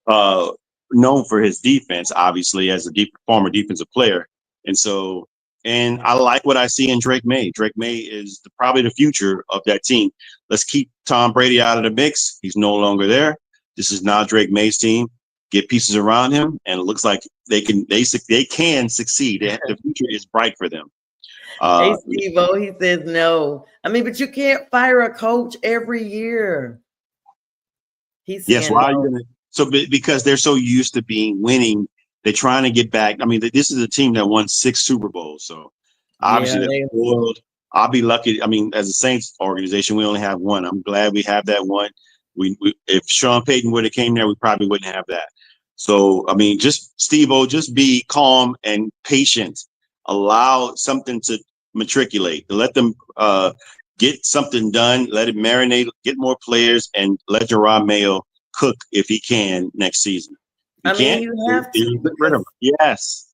known for his defense, obviously, as a former defensive player. And so, and I like what I see in Drake May. Drake May is probably the future of that team. Let's keep Tom Brady out of the mix. He's no longer there. This is now Drake May's team. Get pieces around him, and it looks like they can succeed. The future is bright for them. Hey, Steve-O, he says no. I mean, but you can't fire a coach every year. He's yes. Why are you gonna? So because they're so used to winning, they're trying to get back. I mean, this is a team that won 6 Super Bowls, so obviously they're spoiled. I'll be lucky. I mean, as a Saints organization, we only have one. I'm glad we have that one. We if Sean Payton would have came there, we probably wouldn't have that. So, I mean, just Steve-O, just be calm and patient. Allow something to matriculate. Let them get something done. Let it marinate. Get more players, and let Gerard Mayo cook if he can next season. You have to. Get rid of him. Yes.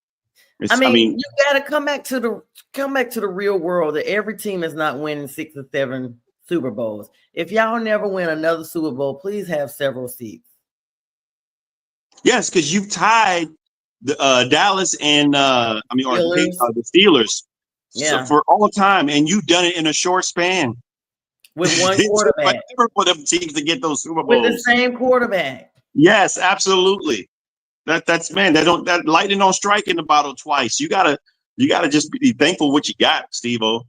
You got to come back to the real world that every team is not winning 6 or 7 Super Bowls. If y'all never win another Super Bowl, please have several seats. Yes, because you've tied the Dallas and the Steelers for all time, and you've done it in a short span with one quarterback. Never for them teams to get those Super Bowls with the same quarterback. Yes, absolutely. That lightning don't strike in the bottle twice. You gotta just be thankful what you got, Steve-O.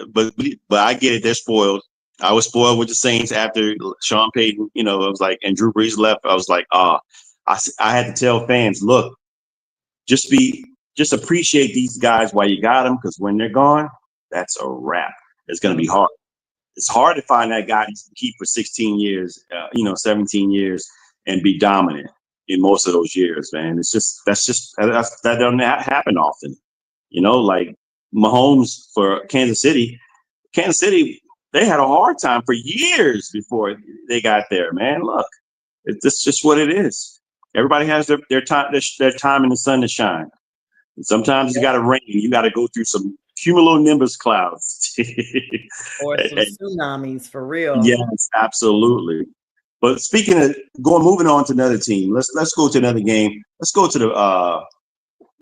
But I get it. They're spoiled. I was spoiled with the Saints after Sean Payton. I was like, and Drew Brees left. I was like, I had to tell fans, look, just appreciate these guys while you got them, because when they're gone, that's a wrap. It's going to be hard. It's hard to find that guy to keep for 16 years, 17 years, and be dominant in most of those years, man. That doesn't happen often. Like Mahomes for Kansas City, they had a hard time for years before they got there, man. Look, it's just what it is. Everybody has their time in the sun to shine. And sometimes you got to rain. You got to go through some cumulonimbus clouds. Or some tsunamis, for real. Yes, absolutely. But speaking of moving on to another team, let's go to another game. Let's go to the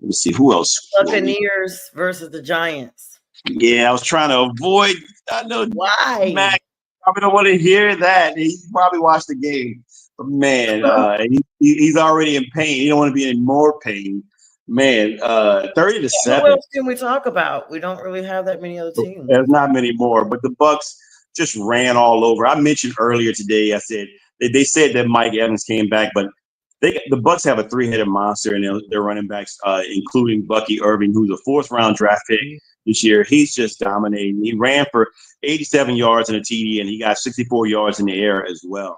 let me see who else. Buccaneers versus the Giants. Yeah, I was trying to avoid. I know why. Mac probably don't want to hear that. He probably watched the game. But man, he's already in pain. He don't want to be in more pain. Man, 30-7. Who else can we talk about? We don't really have that many other teams. There's not many more, but the Bucs just ran all over. I mentioned earlier today, I said they said that Mike Evans came back, but the Bucs have a 3-headed monster in their running backs, including Bucky Irving, who's a 4th-round draft pick this year. He's just dominating. He ran for 87 yards in a TD, and he got 64 yards in the air as well.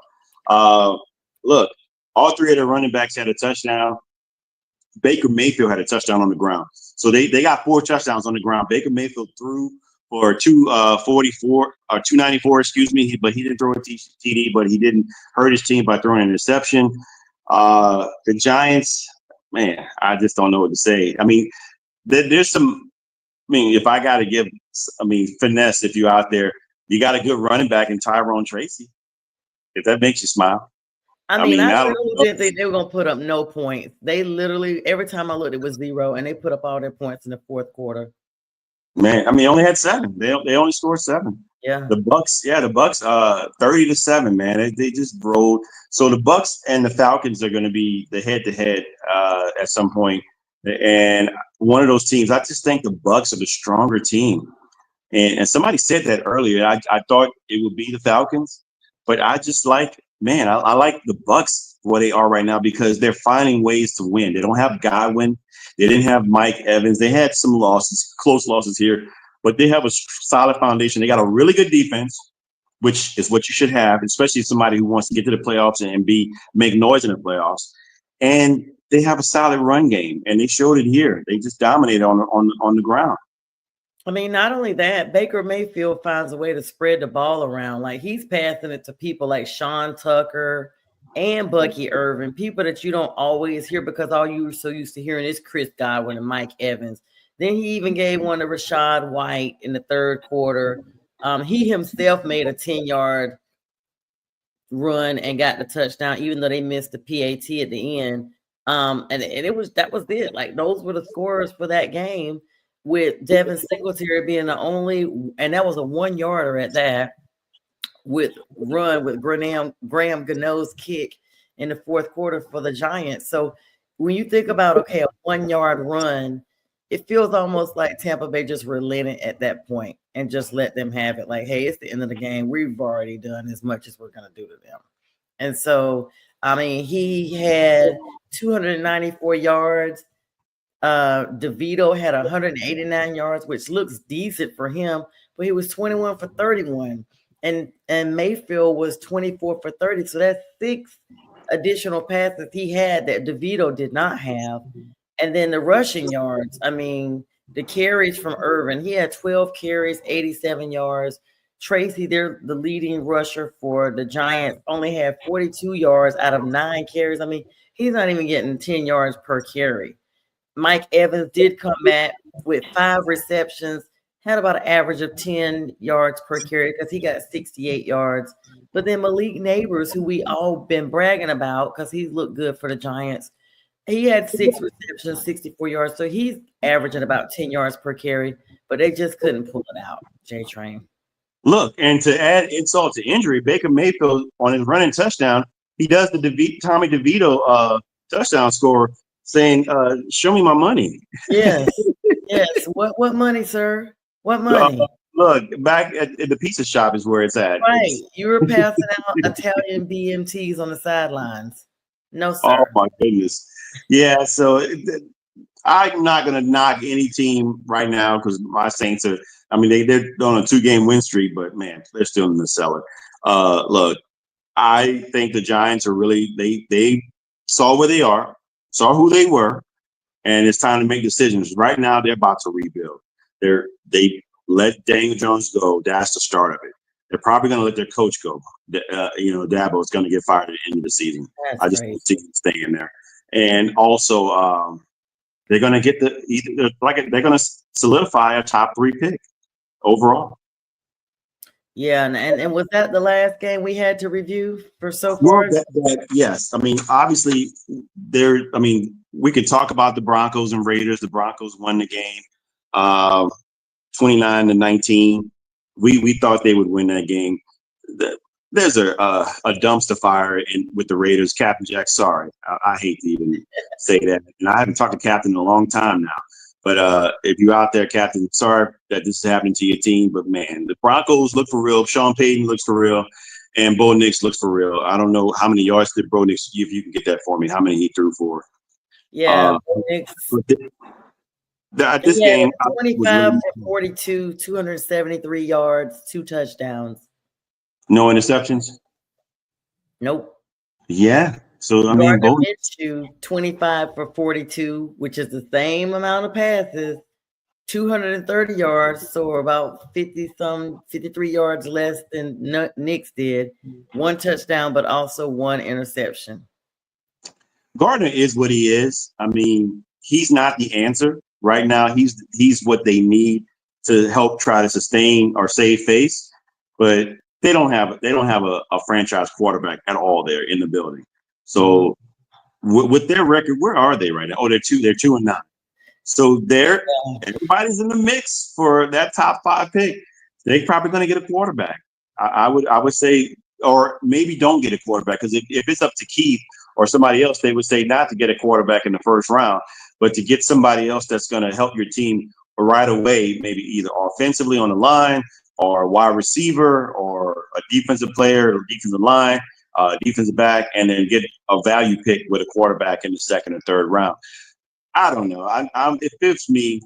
Look, all 3 of their running backs had a touchdown. Baker Mayfield had a touchdown on the ground. So they got 4 touchdowns on the ground. Baker Mayfield threw for 244 or 294, excuse me, but he didn't throw a TD, but he didn't hurt his team by throwing an interception. The Giants, man, I just don't know what to say. I mean, there's some. I mean, if I got to give, finesse, if you're out there, you got a good running back in Tyrone Tracy. If that makes you smile. I I mean, mean, I I don't really know. didn't think they were gonna put up no points. They literally every time I looked, it was 0, and they put up all their points in the fourth quarter. Man, I mean, only had 7. They only scored 7. Yeah. The Bucks, 30-7, man. They just rolled. So the Bucks and the Falcons are going to be the head-to-head at some point. And one of those teams, I just think the Bucks are the stronger team. And somebody said that earlier. I thought it would be the Falcons, but I just like, man, I like the Bucks where they are right now because they're finding ways to win. They don't have Godwin. They didn't have Mike Evans. They had some losses, close losses here, but they have a solid foundation. They got a really good defense, which is what you should have, especially somebody who wants to get to the playoffs and make noise in the playoffs. And they have a solid run game, and they showed it here. They just dominated on the ground. I mean, not only that, Baker Mayfield finds a way to spread the ball around. Like he's passing it to people like Sean Tucker and Bucky Irvin, people that you don't always hear because all you're so used to hearing is Chris Godwin and Mike Evans. Then he even gave one to Rashad White in the third quarter. He himself made a 10-yard run and got the touchdown, even though they missed the PAT at the end. And that was it. Like those were the scores for that game, with Devin Singletary being the only, and that was a 1-yarder at that, with Graham Gano's kick in the fourth quarter for the Giants. So when you think about, okay, a 1-yard run, it feels almost like Tampa Bay just relented at that point and just let them have it. Like, hey, it's the end of the game. We've already done as much as we're going to do to them. And so, I mean, he had 294 yards. DeVito had 189 yards, which looks decent for him, but he was 21 for 31. And Mayfield was 24 for 30. So that's 6 additional passes he had that DeVito did not have. And then the rushing yards, I mean, the carries from Irvin, he had 12 carries, 87 yards. Tracy, they're the leading rusher for the Giants, only had 42 yards out of 9 carries. I mean, he's not even getting 10 yards per carry. Mike Evans did come back with 5 receptions, had about an average of 10 yards per carry because he got 68 yards. But then Malik Neighbors, who we all been bragging about because he's looked good for the Giants, he had 6 receptions, 64 yards. So he's averaging about 10 yards per carry, but they just couldn't pull it out, J-Train. Look, and to add insult to injury, Baker Mayfield on his running touchdown, he does the Tommy DeVito touchdown score, saying, "Show me my money." Yes, yes. What money, sir? What money? Look, back at the pizza shop is where it's at. Right, you were passing out Italian BMTs on the sidelines. No, sir. Oh my goodness, yeah. So I'm not gonna knock any team right now because my Saints are. I mean, they're on a 2-game win streak, but man, they're still in the cellar. Look, I think the Giants are really they saw where they are, saw who they were, and it's time to make decisions. Right now, they're about to rebuild. They let Daniel Jones go. That's the start of it. They're probably going to let their coach go. Dabo is going to get fired at the end of the season. That's I just great. don't see him staying there. And also, they're going to get they're going to solidify a top 3 pick overall. Yeah, and was that the last game we had to review for so far? Yes. I mean, obviously, we could talk about the Broncos and Raiders. The Broncos won the game 29-19. We thought they would win that game. There's a dumpster fire with the Raiders. Captain Jack, sorry. I hate to even say that. And I haven't talked to Captain in a long time now. But if you're out there, Captain, sorry that this is happening to your team. But, man, the Broncos look for real. Sean Payton looks for real. And Bo Nix looks for real. I don't know how many yards did Bo Nix, if you can get that for me, how many he threw for. Yeah, Nix. This game, 25 for 42, 273 yards, 2 touchdowns. No interceptions? Nope. Yeah. So, I mean, Gardner Minshew, 25 for 42, which is the same amount of passes, 230 yards, so about 53 yards less than Nix did. 1 touchdown, but also 1 interception. Gardner is what he is. I mean, he's not the answer right now. He's what they need to help try to sustain or save face, but they don't have a franchise quarterback at all there in the building. So with their record, where are they right now? Oh, they're 2-9. So everybody's in the mix for that top 5 pick. They're probably going to get a quarterback. I would say, or maybe don't get a quarterback, because if it's up to Keith or somebody else, they would say not to get a quarterback in the first round, but to get somebody else that's going to help your team right away, maybe either offensively on the line or wide receiver or a defensive player or defensive line, defensive back, and then get a value pick with a quarterback in the second or third round. I don't know. It fits me,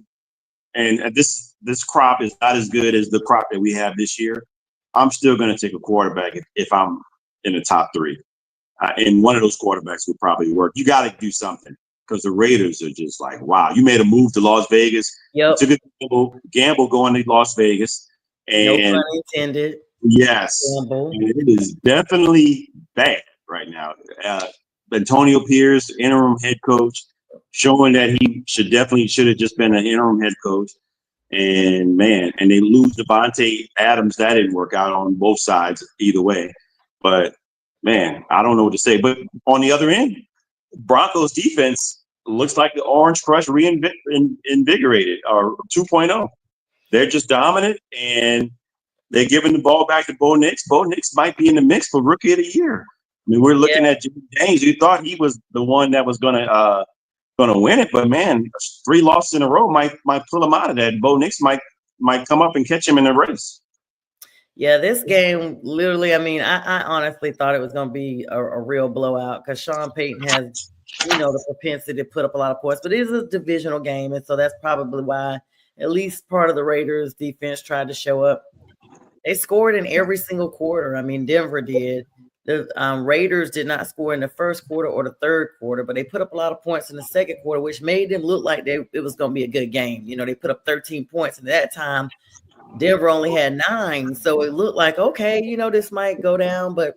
and this crop is not as good as the crop that we have this year. I'm still going to take a quarterback if I'm in the top 3. And one of those quarterbacks would probably work. You got to do something, because the Raiders are just like, wow, you made a move to Las Vegas. Yep. Took a gamble going to Las Vegas. And no pun intended. Yes. Gamble. And it is definitely bad right now. Antonio Pierce, interim head coach, showing that he should have just been an interim head coach. And they lose Devontae Adams. That didn't work out on both sides either way. But man, I don't know what to say. But on the other end, Broncos defense looks like the Orange Crush reinvigorated, or 2.0. They're just dominant, and they're giving the ball back to Bo Nix. Bo Nix might be in the mix for Rookie of the Year. I mean, we're looking at Jimmy James. You thought he was the one that was gonna win it, but man, 3 losses in a row might pull him out of that. Bo Nix might come up and catch him in the race. Yeah, this game, literally, I mean, I honestly thought it was going to be a real blowout, because Sean Payton has, the propensity to put up a lot of points, but it is a divisional game, and so that's probably why at least part of the Raiders defense tried to show up. They scored in every single quarter. I mean, Denver did. The Raiders did not score in the first quarter or the third quarter, but they put up a lot of points in the second quarter, which made them look like it was going to be a good game. They put up 13 points, and at that time, Denver only had 9. So it looked like, okay, this might go down. But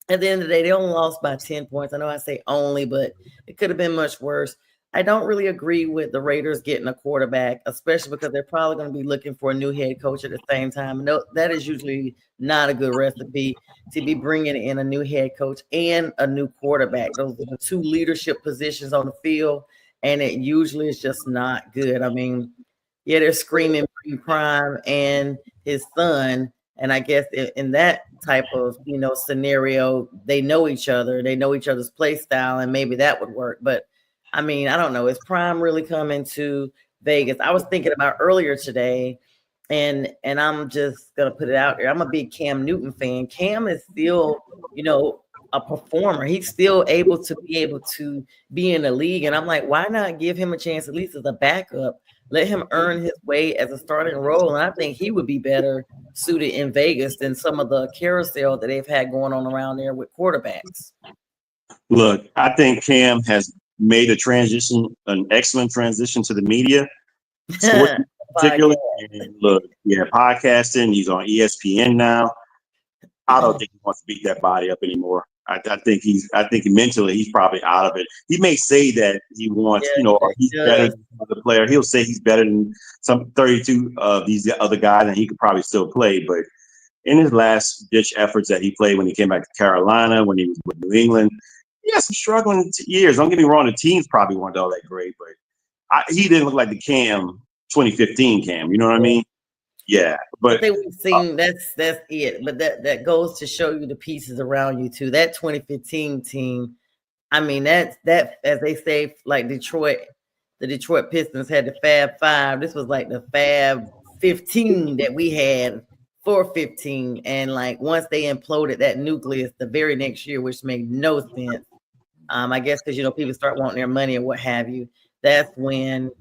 at the end of the day, they only lost by 10 points. I know I say only, but it could have been much worse. I don't really agree with the Raiders getting a quarterback, especially because they're probably going to be looking for a new head coach at the same time. No, that is usually not a good recipe, to be bringing in a new head coach and a new quarterback. Those are the 2 leadership positions on the field, and it usually is just not good. I mean, yeah, they're screaming Prime and his son, and I guess in that type of scenario, they know each other, they know each other's play style, and maybe that would work. But I mean, I don't know. Is Prime really coming to Vegas? I was thinking about earlier today, and I'm just gonna put it out there. I'm a big Cam Newton fan. Cam is still, a performer. He's still able to be in the league, and I'm like, why not give him a chance at least as a backup? Let him earn his way as a starting role, and I think he would be better suited in Vegas than some of the carousel that they've had going on around there with quarterbacks. Look, I think Cam has made an excellent transition to the media, sports particularly. And look, podcasting. He's on ESPN now. I don't think he wants to beat that body up anymore. I think mentally he's probably out of it. He may say that he wants, or he's better than the player. He'll say he's better than some 32 of these other guys, and he could probably still play. But in his last ditch efforts that he played when he came back to Carolina, when he was with New England, he had some struggling years. Don't get me wrong, the teams probably weren't all that great, but he didn't look like the Cam 2015 Cam. You know what I mean? Yeah, but I think we've seen that's it. But that goes to show you the pieces around you too. That 2015 team, I mean, that as they say, like Detroit, the Detroit Pistons had the Fab 5. This was like the Fab 15 that we had for 15. And like once they imploded that nucleus the very next year, which made no sense. I guess because people start wanting their money or what have you. That's when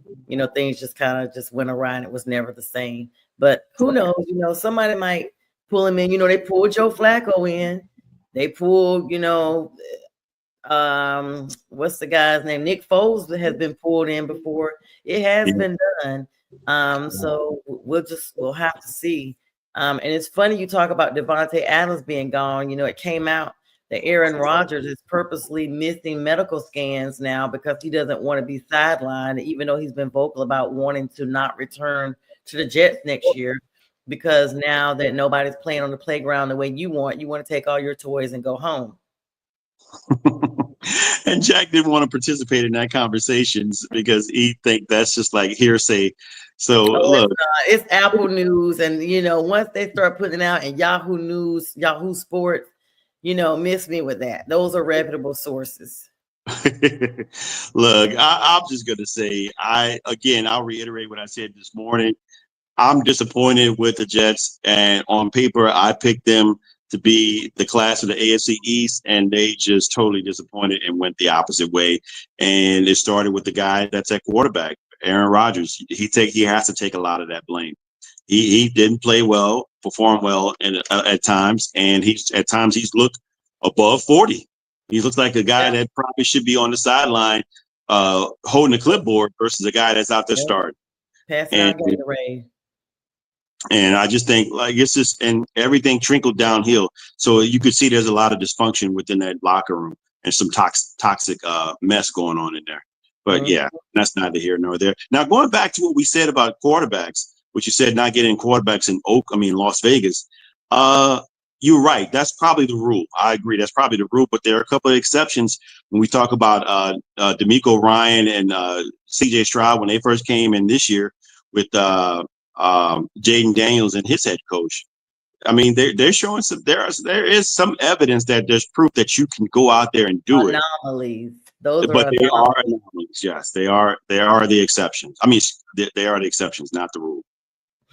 things just kind of just went awry and it was never the same. But who knows? Somebody might pull him in. They pulled Joe Flacco in. They pulled, what's the guy's name? Nick Foles has been pulled in before. It has been done. So we'll have to see. And it's funny you talk about Devontae Adams being gone. It came out that Aaron Rodgers is purposely missing medical scans now because he doesn't want to be sidelined, even though he's been vocal about wanting to not return to the Jets next year, because now that nobody's playing on the playground the way you want to take all your toys and go home. And Jack didn't want to participate in that conversations because he think that's just like hearsay. So look, it's Apple News, and once they start putting it out in Yahoo News, Yahoo Sports, miss me with that. Those are reputable sources. look, I'm just gonna say, I'll reiterate what I said this morning. I'm disappointed with the Jets, and on paper, I picked them to be the class of the AFC East, and they just totally disappointed and went the opposite way. And it started with the guy that's at quarterback, Aaron Rodgers. He has to take a lot of that blame. He didn't play well, perform well, and at times, and he's looked above 40. He looks like a guy that probably should be on the sideline, holding the clipboard versus a guy that's out there starting. Passing out Gatorade. And I just think it's just, and everything trickled downhill. So you could see there's a lot of dysfunction within that locker room and some toxic mess going on in there. But yeah, that's neither here nor there. Now, going back to what we said about quarterbacks, which you said not getting quarterbacks in Las Vegas. You're right. That's probably the rule. I agree. That's probably the rule. But there are a couple of exceptions when we talk about DeMeco Ryan and CJ Stroud when they first came in this year with Jaden Daniels and his head coach. I mean, they're showing there is some evidence that there's proof that you can go out there and do anomalies. Those but are they are anomalies. Yes, they are the exceptions. I mean, they are the exceptions, not the rule.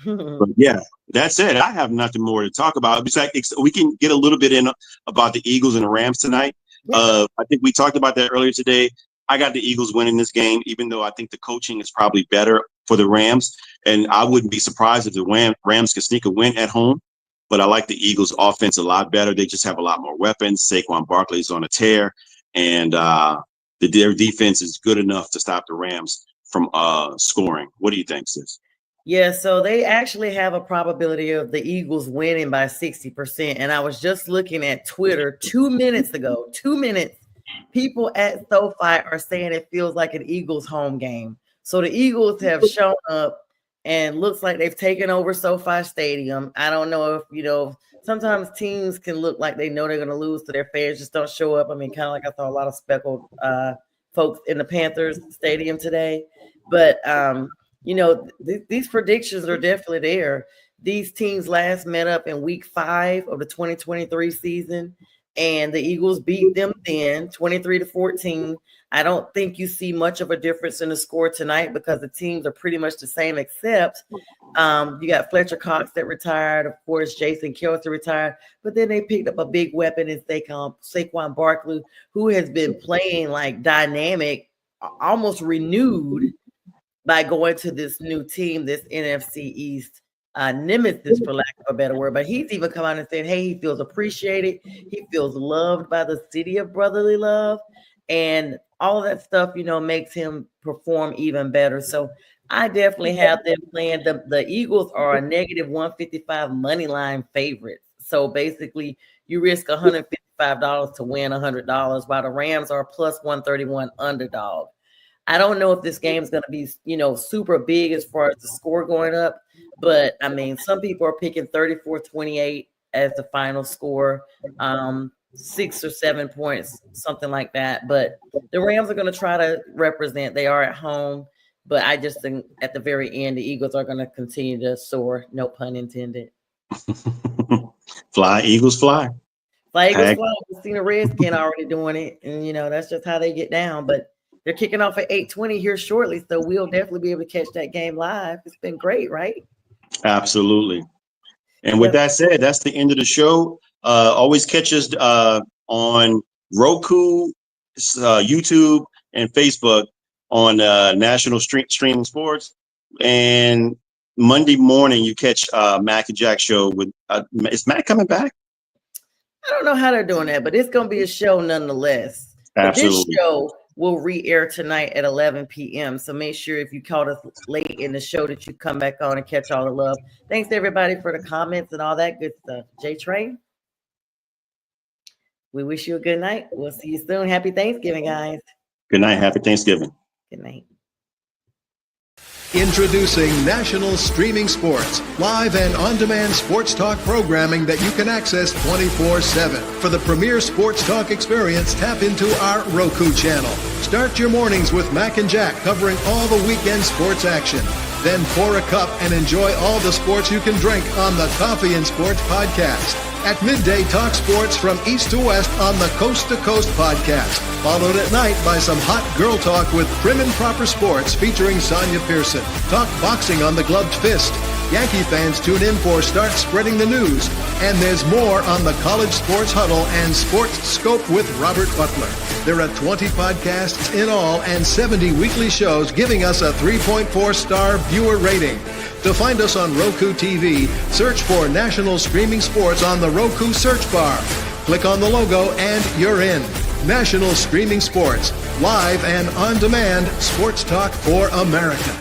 But yeah, that said, I have nothing more to talk about. Besides, we can get a little bit in about the Eagles and the Rams tonight. I think we talked about that earlier today. I got the Eagles winning this game, even though I think the coaching is probably better for the Rams. And I wouldn't be surprised if the Rams could sneak a win at home. But I like the Eagles' offense a lot better. They just have a lot more weapons. Saquon Barkley's on a tear. And their defense is good enough to stop the Rams from scoring. What do you think, sis? Yeah, so they actually have a probability of the Eagles winning by 60%. And I was just looking at Twitter 2 minutes ago. 2 minutes. People at SoFi are saying it feels like an Eagles home game. So the Eagles have shown up and looks like they've taken over SoFi Stadium. I don't know if, sometimes teams can look like they know they're going to lose to their fans, just don't show up. I mean, kind of like I saw a lot of speckled folks in the Panthers Stadium today. But, these predictions are definitely there. These teams last met up in week 5 of the 2023 season, and the Eagles beat them then 23-14. I don't think you see much of a difference in the score tonight because the teams are pretty much the same, except you got Fletcher Cox that retired. Of course, Jason Kelce retired, but then they picked up a big weapon in Saquon Barkley, who has been playing like dynamic, almost renewed by going to this new team, this NFC East nemesis, for lack of a better word. But he's even come out and said, hey, he feels appreciated. He feels loved by the city of brotherly love. And all of that stuff, makes him perform even better. So I definitely have them playing. The Eagles are a -155 money line favorite. So basically, you risk $155 to win $100, while the Rams are +131 underdog. I don't know if this game is going to be, super big as far as the score going up, but I mean, some people are picking 34-28 as the final score, 6 or 7 points, something like that. But the Rams are going to try to represent. They are at home, but I just think at the very end, the Eagles are going to continue to soar. No pun intended. Fly, Eagles, fly. Fly, Eagles, fly. We've seen a Redskin already doing it, and that's just how they get down. But they're kicking off at 8:20 here shortly, so we'll definitely be able to catch that game live. It's been great, right? Absolutely. And with that said, that's the end of the show. Always catch us on Roku, YouTube, and Facebook on National Streaming Sports. And Monday morning, you catch Mac and Jack show with. Is Mac coming back? I don't know how they're doing that, but it's going to be a show nonetheless. Absolutely. But this show will re-air tonight at 11 p.m. So make sure if you caught us late in the show that you come back on and catch all the love. Thanks to everybody for the comments and all that good stuff. J-Train, we wish you a good night. We'll see you soon. Happy Thanksgiving, guys. Good night. Happy Thanksgiving. Good night. Introducing National Streaming Sports, live and on-demand sports talk programming that you can access 24/7. For the premier sports talk experience, tap into our Roku channel. Start your mornings with Mac and Jack covering all the weekend sports action. Then pour a cup and enjoy all the sports you can drink on the Coffee and Sports podcast. At midday, talk sports from east to west on the Coast to Coast podcast. Followed at night by some hot girl talk with Prim and Proper Sports featuring Sonia Pearson. Talk boxing on the Gloved Fist. Yankee fans tune in for Start Spreading the News. And there's more on the College Sports Huddle and Sports Scope with Robert Butler. There are 20 podcasts in all and 70 weekly shows giving us a 3.4-star viewer rating. To find us on Roku TV, search for National Streaming Sports on the Roku search bar. Click on the logo and you're in. National Streaming Sports, live and on-demand sports talk for America.